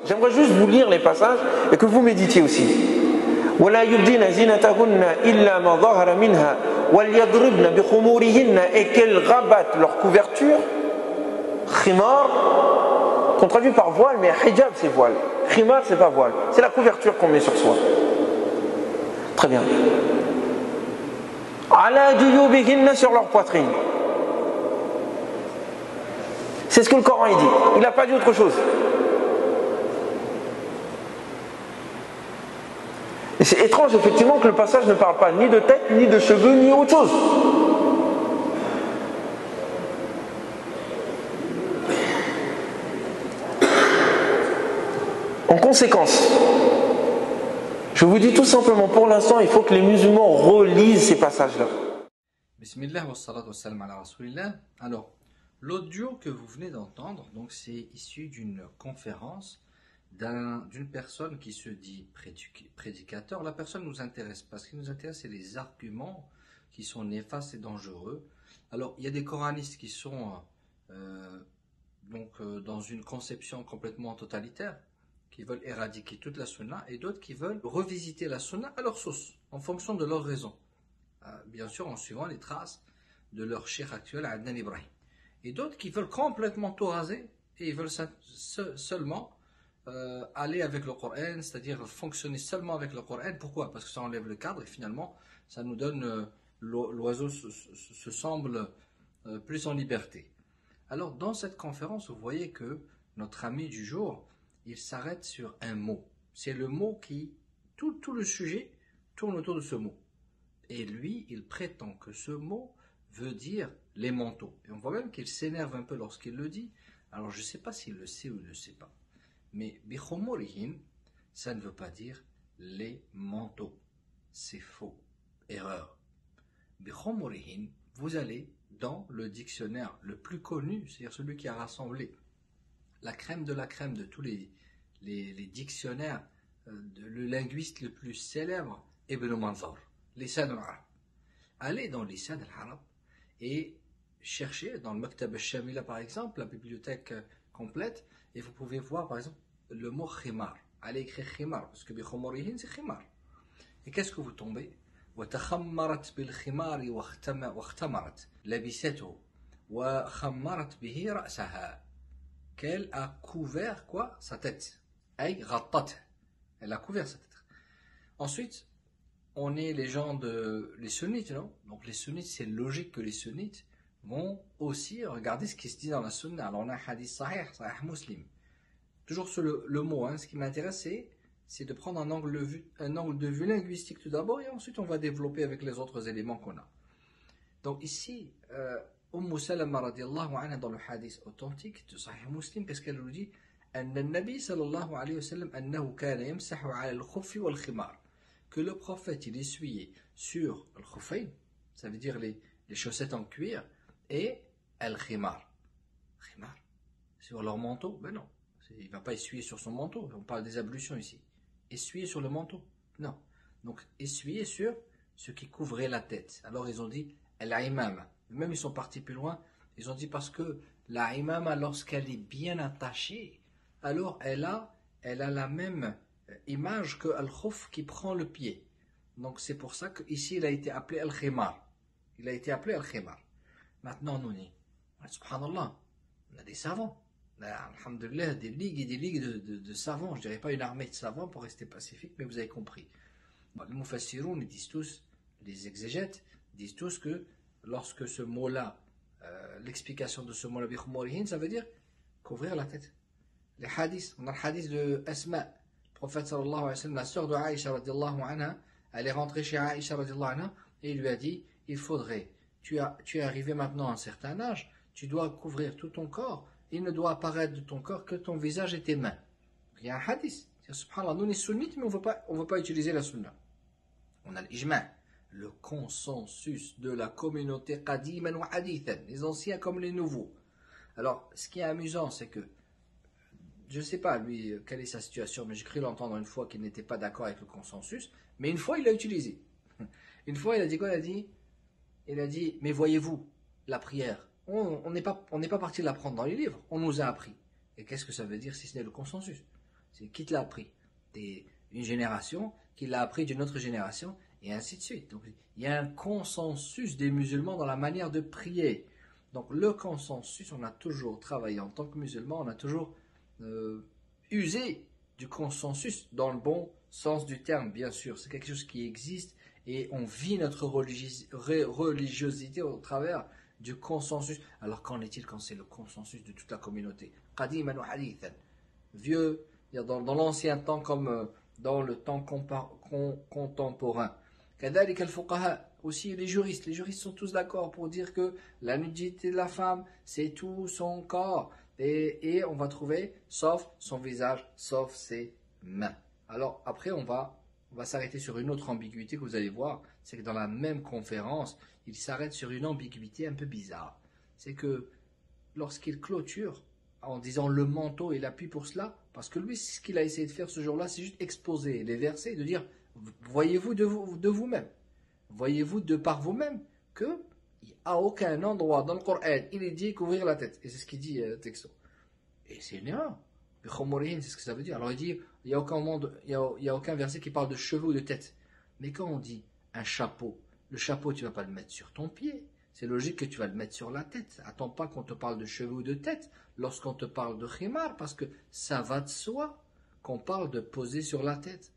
J'aimerais juste vous lire les passages et que vous méditiez aussi. وَلَا يُبْدِينَ زِينَتَهُنَّ إِلَّا مَا ظَهَرَ مِنْهَا وَلْيَضْرِبْنَ بِخُمُورِهِنَّ et qu'elles rabattent leur couverture. Khimar, qu'on traduit par voile, mais hijab c'est voile. Khimar c'est pas voile, c'est la couverture qu'on met sur soi. Très bien. Ala juyubihinna sur leur poitrine. C'est ce que le Coran il dit. Il n'a pas dit autre chose. Et c'est étrange effectivement que le passage ne parle pas ni de tête, ni de cheveux, ni autre chose. En conséquence, je vous dis tout simplement, pour l'instant, il faut que les musulmans relisent ces passages-là. Bismillah wa salatu wa salam ala rasulillah. Alors, l'audio que vous venez d'entendre, donc c'est issu d'une conférence d'une personne qui se dit prédicateur. La personne nous intéresse pas. Ce qui nous intéresse, c'est les arguments qui sont néfastes et dangereux. Alors, il y a des coranistes qui sont dans une conception complètement totalitaire, qui veulent éradiquer toute la sunna, et d'autres qui veulent revisiter la sunna à leur sauce, en fonction de leurs raisons. Bien sûr, en suivant les traces de leur cheikh actuel, Adnan Ibrahim. Et d'autres qui veulent complètement tout raser, et ils veulent seulement aller avec le Coran, c'est-à-dire fonctionner seulement avec le Coran. Pourquoi? Parce que ça enlève le cadre, et finalement, ça nous donne, l'oiseau se semble plus en liberté. Alors, dans cette conférence, vous voyez que notre ami du jour, il s'arrête sur un mot. C'est le mot qui... Tout le sujet tourne autour de ce mot. Et lui, il prétend que ce mot veut dire les manteaux. Et on voit même qu'il s'énerve un peu lorsqu'il le dit. Alors je ne sais pas s'il le sait ou il ne le sait pas. Mais bikhumurihin, ça ne veut pas dire les manteaux. C'est faux. Erreur. Bikhumurihin, vous allez dans le dictionnaire le plus connu, c'est-à-dire celui qui a rassemblé la crème de tous les dictionnaires, le linguiste le plus célèbre, Ibn Manzar, Lisan al-Arab. Allez dans Lisan al-Arab et cherchez dans le Maktab al-Shamila par exemple, la bibliothèque complète, et vous pouvez voir par exemple le mot khimar. Allez écrire khimar, parce que bikhumurihin c'est khimar. Et qu'est-ce que vous tombez? وتخمرت بالخمار واختمرت لبسته وخمرت به رأسها. Qu'elle a couvert quoi? Sa tête. Elle a couvert sa tête. Ensuite, on est les gens les sunnites, non? Donc les sunnites, c'est logique que les sunnites vont aussi regarder ce qui se dit dans la sunna. Alors on a un hadith sahih muslim. Toujours sur le mot, hein. Ce qui m'intéresse, c'est de prendre un angle de vue linguistique tout d'abord, et ensuite on va développer avec les autres éléments qu'on a. Donc ici, Salama radiallahu anha dans le hadith authentique de Sahih Muslim, qu'est-ce qu'elle nous dit? Nabi sallallahu alayhi wa sallam annahu kana yamsahu ala al-khuffi wal-khimar. Que le prophète il essuyait sur le khuffayn, ça veut dire les chaussettes en cuir, et al-khimar. Khimar, sur leur manteau? Ben non, il ne va pas essuyer sur son manteau, on parle des ablutions ici. Essuyer sur le manteau? Non. Donc essuyer sur ce qui couvrait la tête. Alors ils ont dit al-imama. Même ils sont partis plus loin, ils ont dit parce que la imama, lorsqu'elle est bien attachée, alors elle a la même image que al-khuf qui prend le pied. Donc c'est pour ça qu'ici il a été appelé al-khimar. Il a été appelé al-khimar. Maintenant nous dit, subhanallah, on a des savants. Alhamdulillah, des ligues et des ligues de savants. Je dirais pas une armée de savants pour rester pacifique, mais vous avez compris. Bon, les mufassiroun, ils disent tous, les exégètes, disent tous que lorsque ce mot-là, l'explication de ce mot-là, bikhumurihin, ça veut dire couvrir la tête. Les hadiths, on a le hadith de Asma, le prophète sallallahu alayhi wa sallam, la sœur de Aïcha radiallahu anha, elle est rentrée chez Aïcha radiallahu anha, et il lui a dit, il faudrait, tu es arrivé maintenant à un certain âge, tu dois couvrir tout ton corps, il ne doit apparaître de ton corps que ton visage et tes mains. Il y a un hadith, subhanallah, nous on est sunnites, mais on ne veut pas utiliser la sunna. On a l'ijma', le consensus de la communauté qadiman wa hadithan, les anciens comme les nouveaux. Alors, ce qui est amusant, c'est que, je ne sais pas, lui, quelle est sa situation, mais j'ai cru l'entendre une fois qu'il n'était pas d'accord avec le consensus, mais une fois, il l'a utilisé. Une fois, il a dit quoi? Il a dit, mais voyez-vous, la prière, on n'est pas parti l'apprendre dans les livres, on nous a appris. Et qu'est-ce que ça veut dire si ce n'est le consensus? C'est qui te l'a appris? Une génération qui l'a appris d'une autre génération, et ainsi de suite. Donc, il y a un consensus des musulmans dans la manière de prier. Donc, le consensus, on a toujours travaillé en tant que musulmans, on a toujours usé du consensus dans le bon sens du terme, bien sûr. C'est quelque chose qui existe et on vit notre religiosité au travers du consensus. Alors, qu'en est-il quand c'est le consensus de toute la communauté? Qadiman wa hadithan. Vieux, dans l'ancien temps comme dans le temps contemporain. Kadalik al-fuqaha, aussi les juristes sont tous d'accord pour dire que la nudité de la femme, c'est tout son corps. Et on va trouver, sauf son visage, sauf ses mains. Alors après, on va s'arrêter sur une autre ambiguïté que vous allez voir. C'est que dans la même conférence, il s'arrête sur une ambiguïté un peu bizarre. C'est que lorsqu'il clôture, en disant le manteau, il appuie pour cela, parce que lui, ce qu'il a essayé de faire ce jour-là, c'est juste exposer les versets, de dire, voyez-vous de vous-même, voyez-vous de par vous-même, que à aucun endroit dans le Coran, il est dit couvrir la tête. Et c'est ce qu'il dit texto. Et c'est une erreur. C'est ce que ça veut dire. Alors il dit, il n'y a aucun verset qui parle de cheveux ou de tête. Mais quand on dit un chapeau, le chapeau, tu ne vas pas le mettre sur ton pied. C'est logique que tu vas le mettre sur la tête. Attends pas qu'on te parle de cheveux ou de tête lorsqu'on te parle de khimar, parce que ça va de soi qu'on parle de poser sur la tête.